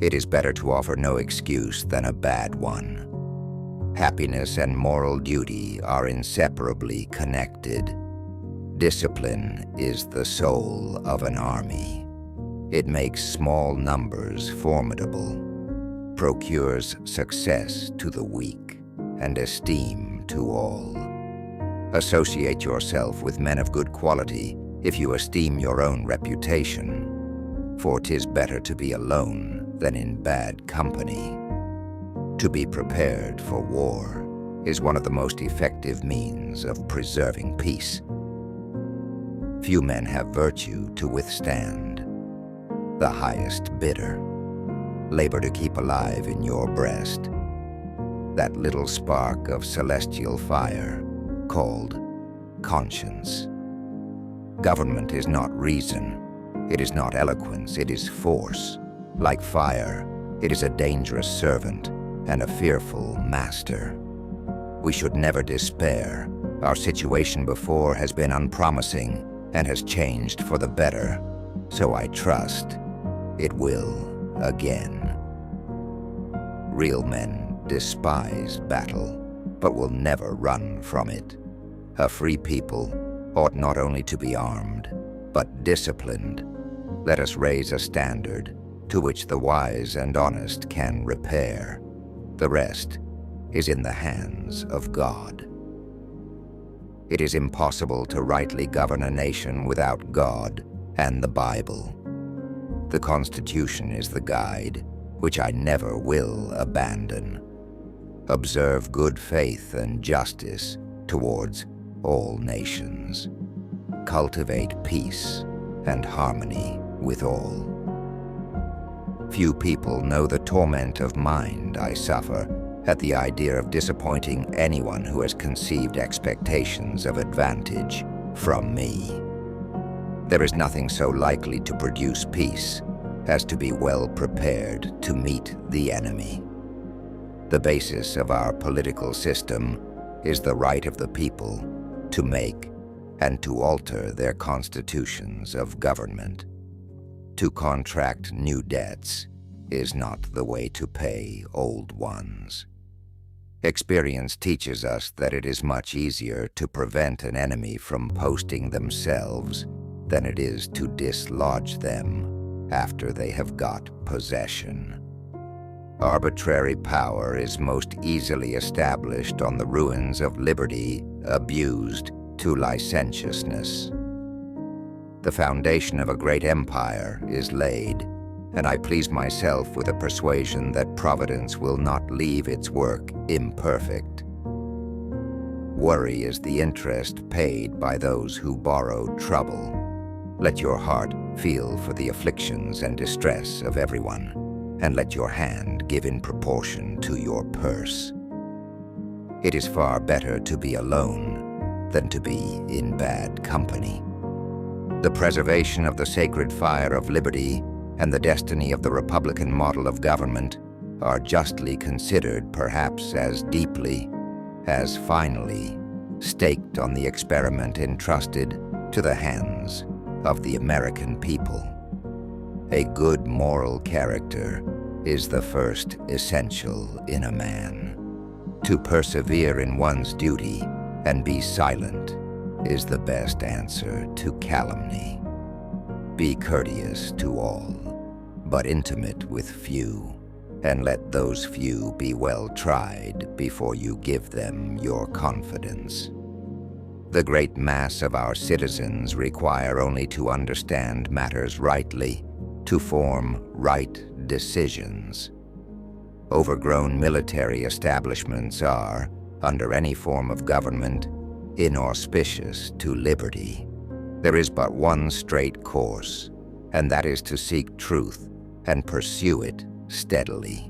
It is better to offer no excuse than a bad one. Happiness and moral duty are inseparably connected. Discipline is the soul of an army. It makes small numbers formidable, procures success to the weak, and esteem to all. Associate yourself with men of good quality if you esteem your own reputation, for 'tis better to be alone than in bad company. To be prepared for war is one of the most effective means of preserving peace. Few men have virtue to withstand the highest bidder. Labor to keep alive in your breast that little spark of celestial fire called conscience. Government is not reason, it is not eloquence, it is force. Like fire, it is a dangerous servant and a fearful master. We should never despair. Our situation before has been unpromising and has changed for the better, so I trust it will again. Real men despise battle, but will never run from it. A free people ought not only to be armed, but disciplined. Let us raise a standard to which the wise and honest can repair. The rest is in the hands of God. It is impossible to rightly govern a nation without God and the Bible. The Constitution is the guide, which I never will abandon. Observe good faith and justice towards all nations. Cultivate peace and harmony with all. Few people know the torment of mind I suffer at the idea of disappointing anyone who has conceived expectations of advantage from me. There is nothing so likely to produce peace as to be well prepared to meet the enemy. The basis of our political system is the right of the people to make and to alter their constitutions of government. To contract new debts is not the way to pay old ones. Experience teaches us that it is much easier to prevent an enemy from posting themselves than it is to dislodge them after they have got possession. Arbitrary power is most easily established on the ruins of liberty abused to licentiousness. The foundation of a great empire is laid, and I please myself with a persuasion that Providence will not leave its work imperfect. Worry is the interest paid by those who borrow trouble. Let your heart feel for the afflictions and distress of everyone, and let your hand give in proportion to your purse. It is far better to be alone than to be in bad company. The preservation of the sacred fire of liberty and the destiny of the Republican model of government are justly considered perhaps as deeply, as finally, staked on the experiment entrusted to the hands of the American people. A good moral character is the first essential in a man. To persevere in one's duty and be silent is the best answer to calumny. Be courteous to all, but intimate with few, and let those few be well tried before you give them your confidence. The great mass of our citizens require only to understand matters rightly, to form right decisions. Overgrown military establishments are, under any form of government, inauspicious to liberty. There is but one straight course, and that is to seek truth and pursue it steadily.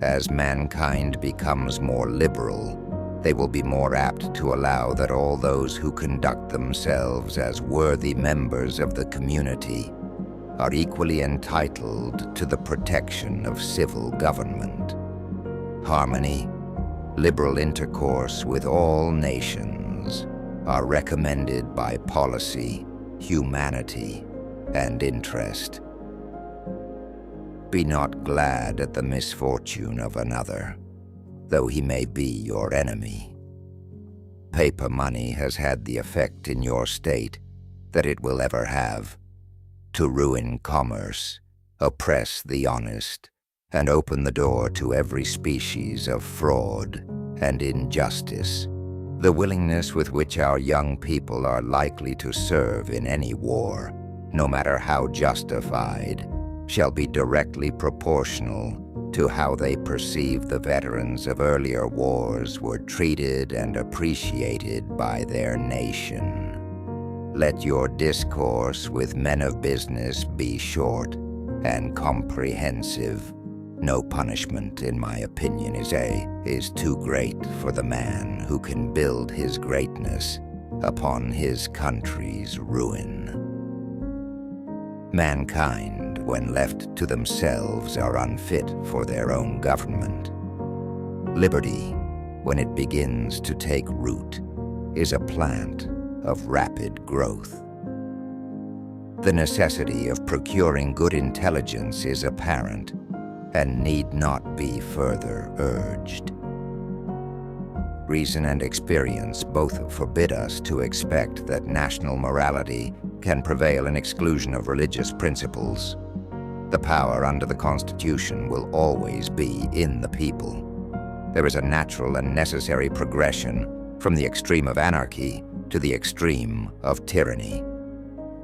As mankind becomes more liberal, they will be more apt to allow that all those who conduct themselves as worthy members of the community are equally entitled to the protection of civil government. Harmony, liberal intercourse with all nations are recommended by policy, humanity, and interest. Be not glad at the misfortune of another, though he may be your enemy. Paper money has had the effect in your state that it will ever have, to ruin commerce, oppress the honest, and open the door to every species of fraud and injustice. The willingness with which our young people are likely to serve in any war, no matter how justified, shall be directly proportional to how they perceive the veterans of earlier wars were treated and appreciated by their nation. Let your discourse with men of business be short and comprehensive. No punishment, in my opinion, is too great for the man who can build his greatness upon his country's ruin. Mankind, when left to themselves, are unfit for their own government. Liberty, when it begins to take root, is a plant of rapid growth. The necessity of procuring good intelligence is apparent and need not be further urged. Reason and experience both forbid us to expect that national morality can prevail in exclusion of religious principles. The power under the Constitution will always be in the people. There is a natural and necessary progression from the extreme of anarchy to the extreme of tyranny.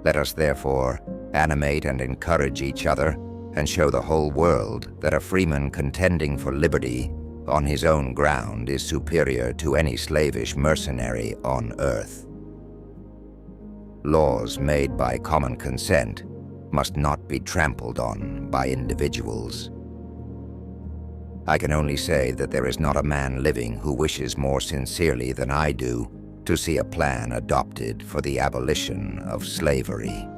Let us therefore animate and encourage each other and show the whole world that a freeman contending for liberty on his own ground is superior to any slavish mercenary on earth. Laws made by common consent must not be trampled on by individuals. I can only say that there is not a man living who wishes more sincerely than I do to see a plan adopted for the abolition of slavery.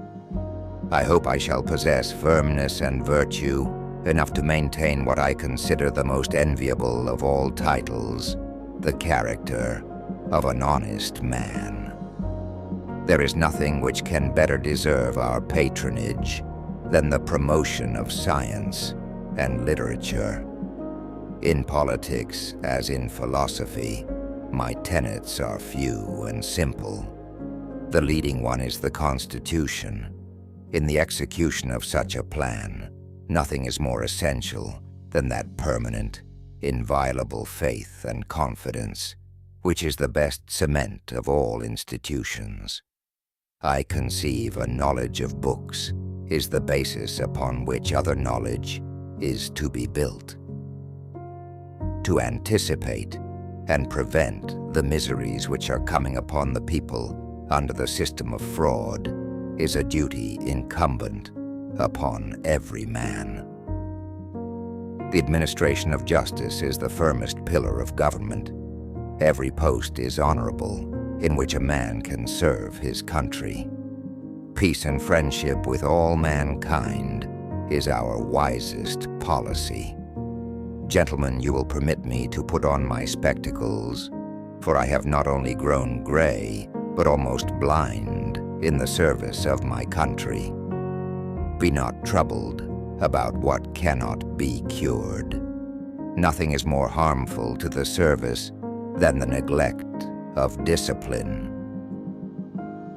I hope I shall possess firmness and virtue enough to maintain what I consider the most enviable of all titles, the character of an honest man. There is nothing which can better deserve our patronage than the promotion of science and literature. In politics, as in philosophy, my tenets are few and simple. The leading one is the Constitution. In the execution of such a plan, nothing is more essential than that permanent, inviolable faith and confidence, which is the best cement of all institutions. I conceive a knowledge of books is the basis upon which other knowledge is to be built. To anticipate and prevent the miseries which are coming upon the people under the system of fraud is a duty incumbent upon every man. The administration of justice is the firmest pillar of government. Every post is honorable in which a man can serve his country. Peace and friendship with all mankind is our wisest policy. Gentlemen, you will permit me to put on my spectacles, for I have not only grown gray, but almost blind in the service of my country. Be not troubled about what cannot be cured. Nothing is more harmful to the service than the neglect of discipline.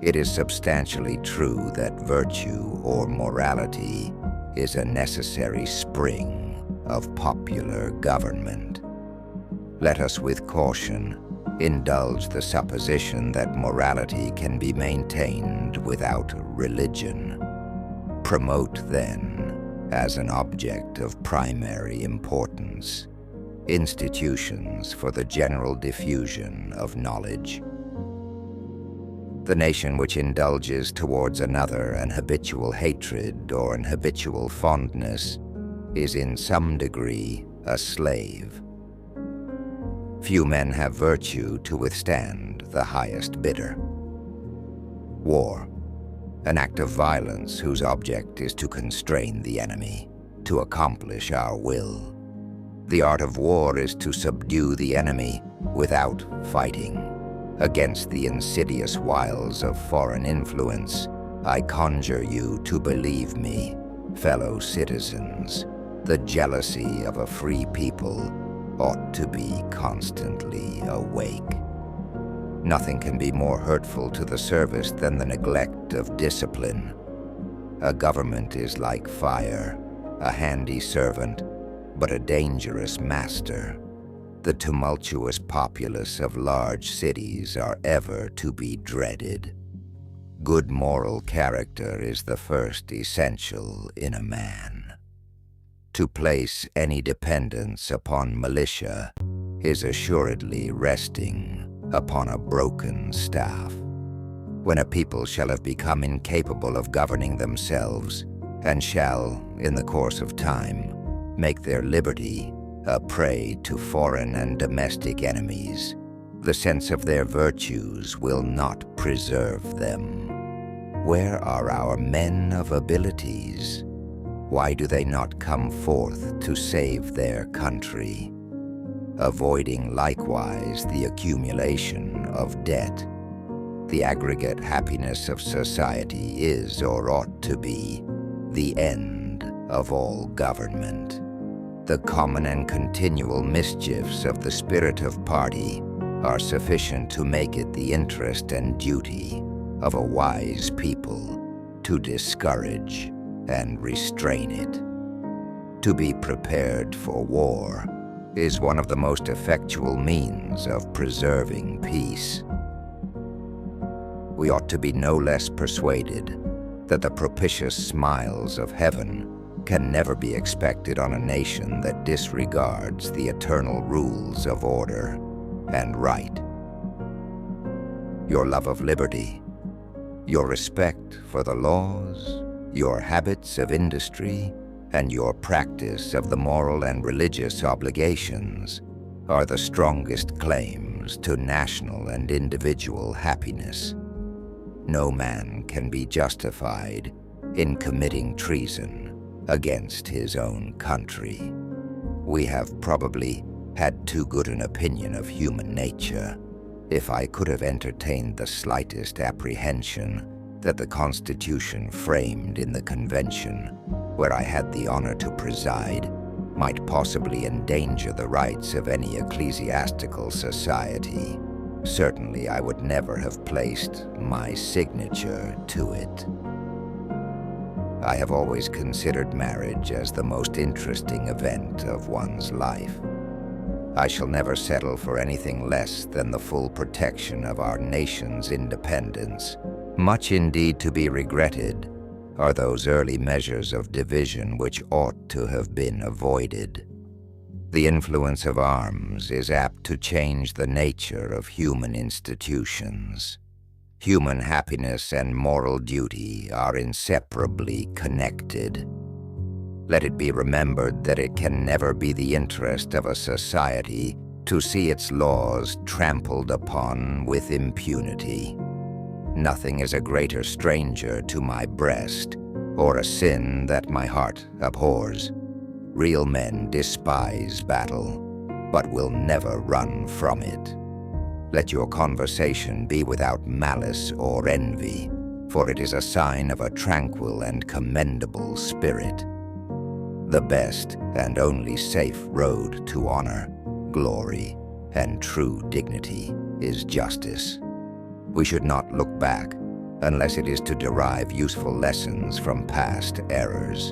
It is substantially true that virtue or morality is a necessary spring of popular government. Let us with caution indulge the supposition that morality can be maintained without religion. Promote, then, as an object of primary importance, institutions for the general diffusion of knowledge. The nation which indulges towards another an habitual hatred or an habitual fondness is in some degree a slave. Few men have virtue to withstand the highest bidder. War, an act of violence whose object is to constrain the enemy, to accomplish our will. The art of war is to subdue the enemy without fighting. Against the insidious wiles of foreign influence, I conjure you to believe me, fellow citizens, The jealousy of a free people ought to be constantly awake. Nothing can be more hurtful to the service than the neglect of discipline. A government is like fire, a handy servant, but a dangerous master. The tumultuous populace of large cities are ever to be dreaded. Good moral character is the first essential in a man. To place any dependence upon militia is assuredly resting upon a broken staff. When a people shall have become incapable of governing themselves, and shall, in the course of time, make their liberty a prey to foreign and domestic enemies, the sense of their virtues will not preserve them. Where are our men of abilities? Why do they not come forth to save their country? Avoiding likewise the accumulation of debt. The aggregate happiness of society is, or ought to be, the end of all government. The common and continual mischiefs of the spirit of party are sufficient to make it the interest and duty of a wise people to discourage and restrain it. To be prepared for war is one of the most effectual means of preserving peace. We ought to be no less persuaded that the propitious smiles of heaven can never be expected on a nation that disregards the eternal rules of order and right. Your love of liberty, your respect for the laws, your habits of industry, and your practice of the moral and religious obligations are the strongest claims to national and individual happiness. No man can be justified in committing treason against his own country. We have probably had too good an opinion of human nature. If I could have entertained the slightest apprehension that the Constitution framed in the Convention, where I had the honor to preside, might possibly endanger the rights of any ecclesiastical society, certainly I would never have placed my signature to it. I have always considered marriage as the most interesting event of one's life. I shall never settle for anything less than the full protection of our nation's independence. Much indeed to be regretted are those early measures of division which ought to have been avoided. The influence of arms is apt to change the nature of human institutions. Human happiness and moral duty are inseparably connected. Let it be remembered that it can never be the interest of a society to see its laws trampled upon with impunity. Nothing is a greater stranger to my breast, or a sin that my heart abhors. Real men despise battle, but will never run from it. Let your conversation be without malice or envy, for it is a sign of a tranquil and commendable spirit. The best and only safe road to honor, glory, and true dignity is justice. We should not look back unless it is to derive useful lessons from past errors.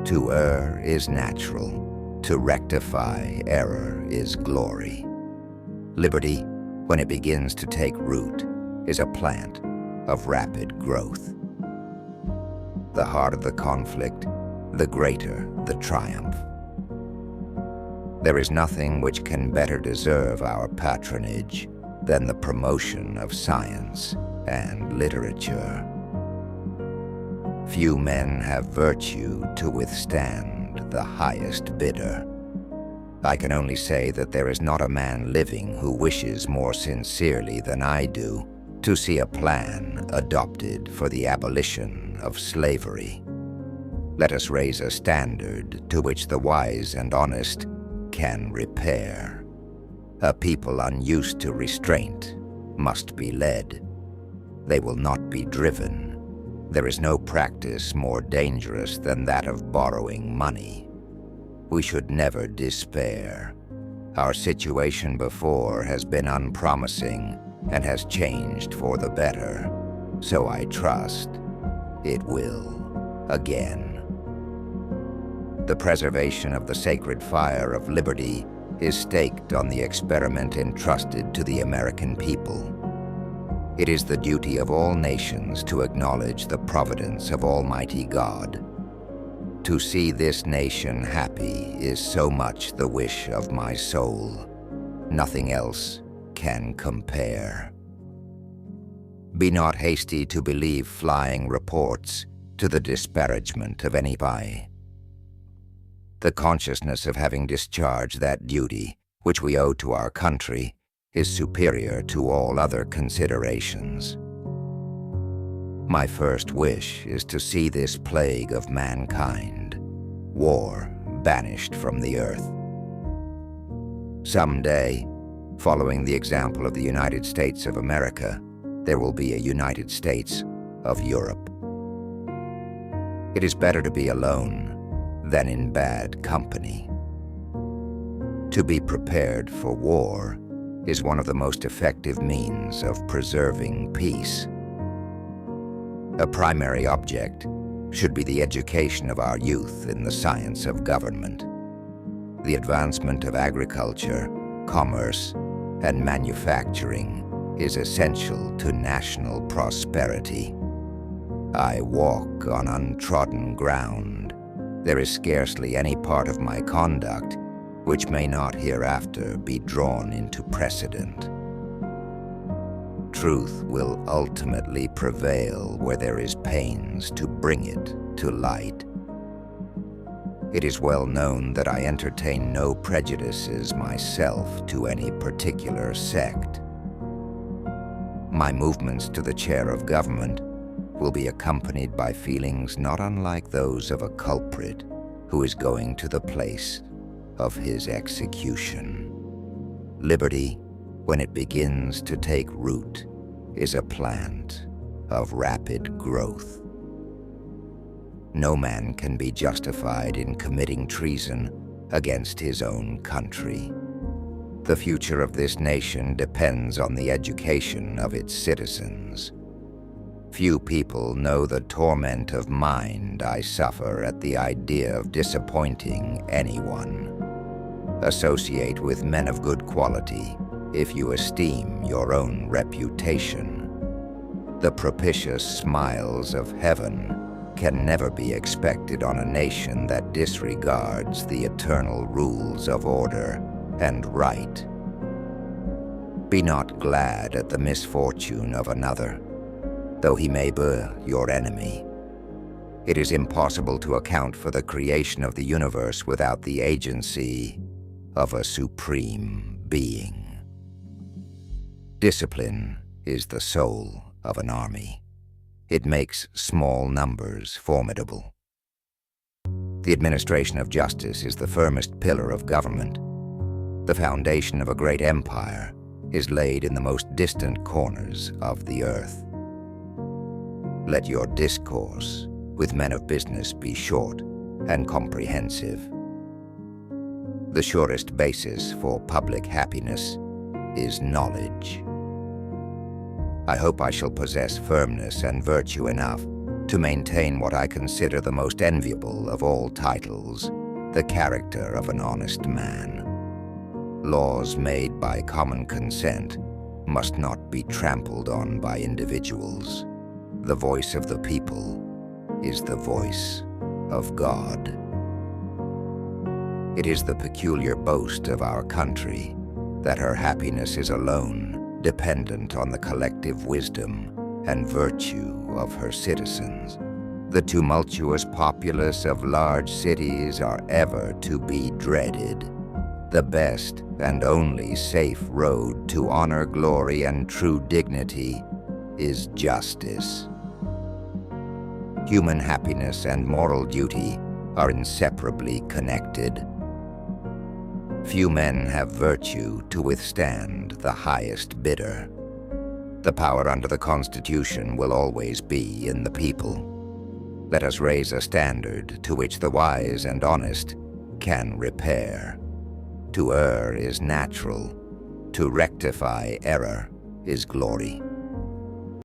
To err is natural. To rectify error is glory. Liberty, when it begins to take root, is a plant of rapid growth. The harder the conflict, the greater the triumph. There is nothing which can better deserve our patronage than the promotion of science and literature. Few men have virtue to withstand the highest bidder. I can only say that there is not a man living who wishes more sincerely than I do to see a plan adopted for the abolition of slavery. Let us raise a standard to which the wise and honest can repair. A people unused to restraint must be led. They will not be driven. There is no practice more dangerous than that of borrowing money. we should never despair. Our situation before has been unpromising and has changed for the better, so I trust it will again. The preservation of the sacred fire of liberty is staked on the experiment entrusted to the American people. It is the duty of all nations to acknowledge the providence of Almighty God. To see this nation happy is so much the wish of my soul. Nothing else can compare. Be not hasty to believe flying reports to the disparagement of any by. The consciousness of having discharged that duty which we owe to our country is superior to all other considerations. My first wish is to see this plague of mankind, war, banished from the earth. Someday, following the example of the United States of America, there will be a United States of Europe. It is better to be alone than in bad company. To be prepared for war is one of the most effective means of preserving peace. A primary object should be the education of our youth in the science of government. The advancement of agriculture, commerce, and manufacturing is essential to national prosperity. I walk on untrodden ground. There is scarcely any part of my conduct which may not hereafter be drawn into precedent. Truth will ultimately prevail where there is pains to bring it to light. It is well known that I entertain no prejudices myself to any particular sect. My movements to the chair of government will be accompanied by feelings not unlike those of a culprit who is going to the place of his execution. Liberty, when it begins to take root, is a plant of rapid growth. No man can be justified in committing treason against his own country. The future of this nation depends on the education of its citizens. Few people know the torment of mind I suffer at the idea of disappointing anyone. Associate with men of good quality if you esteem your own reputation. The propitious smiles of heaven can never be expected on a nation that disregards the eternal rules of order and right. Be not glad at the misfortune of another, though he may be your enemy. It is impossible to account for the creation of the universe without the agency of a supreme being. Discipline is the soul of an army. It makes small numbers formidable. The administration of justice is the firmest pillar of government. The foundation of a great empire is laid in the most distant corners of the earth. Let your discourse with men of business be short and comprehensive. The surest basis for public happiness is knowledge. I hope I shall possess firmness and virtue enough to maintain what I consider the most enviable of all titles, the character of an honest man. Laws made by common consent must not be trampled on by individuals. The voice of the people is the voice of God. It is the peculiar boast of our country that her happiness is alone dependent on the collective wisdom and virtue of her citizens. The tumultuous populace of large cities are ever to be dreaded. The best and only safe road to honor, glory, and true dignity is justice. Human happiness and moral duty are inseparably connected. Few men have virtue to withstand the highest bidder. The power under the Constitution will always be in the people. Let us raise a standard to which the wise and honest can repair. To err is natural. To rectify error is glory.